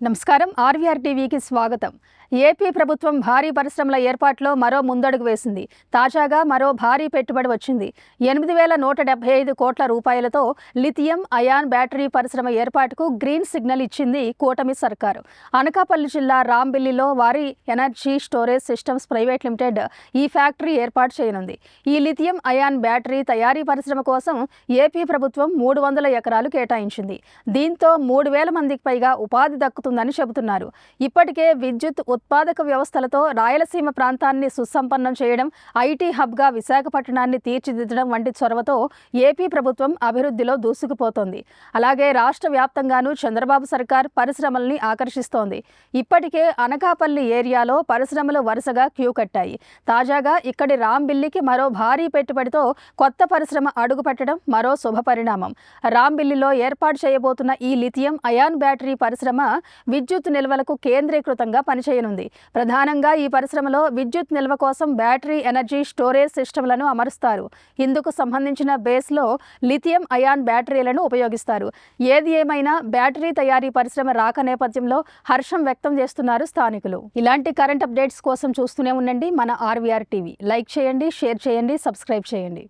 నమస్కారం. ఆర్వీఆర్ టీవీకి స్వాగతం. ఏపీ ప్రభుత్వం భారీ పరిశ్రమల ఏర్పాటులో మరో ముందడుగు వేసింది. తాజాగా మరో భారీ పెట్టుబడి వచ్చింది. 8,175 కోట్ల రూపాయలతో లిథియం అయాన్ బ్యాటరీ పరిశ్రమ ఏర్పాటుకు గ్రీన్ సిగ్నల్ ఇచ్చింది కూటమి సర్కారు. అనకాపల్లి జిల్లా రాంబిల్లిలో వారి energy storage systems private limited ఈ ఫ్యాక్టరీ ఏర్పాటు చేయనుంది. ఈ లిథియం అయాన్ బ్యాటరీ తయారీ పరిశ్రమ కోసం ఏపీ ప్రభుత్వం 300 ఎకరాలు కేటాయించింది. దీంతో 3,000 మందికి పైగా ఉపాధి దక్కుతుందని చెబుతున్నారు. ఇప్పటికే విద్యుత్ ఉత్పాదక వ్యవస్థలతో రాయలసీమ ప్రాంతాన్ని సుసంపన్నం చేయడం, ఐటీ హబ్గా విశాఖపట్నాన్ని తీర్చిదిద్దడం వంటి చొరవతో ఏపీ ప్రభుత్వం అభివృద్ధిలో దూసుకుపోతోంది. అలాగే రాష్ట్ర వ్యాప్తంగానూ చంద్రబాబు సర్కార్ పరిశ్రమల్ని ఆకర్షిస్తోంది. ఇప్పటికే అనకాపల్లి ఏరియాలో పరిశ్రమలు వరుసగా క్యూ కట్టాయి. తాజాగా ఇక్కడి రాంబిల్లికి మరో భారీ పెట్టుబడితో కొత్త పరిశ్రమ అడుగుపెట్టడం మరో శుభపరిణామం. రాంబిల్లిలో ఏర్పాటు చేయబోతున్న ఈ లిథియం అయాన్ బ్యాటరీ పరిశ్రమ విద్యుత్ నిల్వలకు కేంద్రీకృతంగా పనిచేయనుంది. ప్రధానంగా ఈ పరిశ్రమలో విద్యుత్ నిల్వ కోసం బ్యాటరీ ఎనర్జీ స్టోరేజ్ సిస్టమ్లను అమరుస్తారు. ఇందుకు సంబంధించిన బేస్లో లిథియం అయాన్ బ్యాటరీలను ఉపయోగిస్తారు. ఏది ఏమైనా బ్యాటరీ తయారీ పరిశ్రమ రాక నేపథ్యంలో హర్షం వ్యక్తం చేస్తున్నారు స్థానికులు. ఇలాంటి కరెంట్ అప్డేట్స్ కోసం చూస్తూనే ఉండండి మన ఆర్వీఆర్ టీవీ. లైక్ చేయండి, షేర్ చేయండి, సబ్స్క్రైబ్ చేయండి.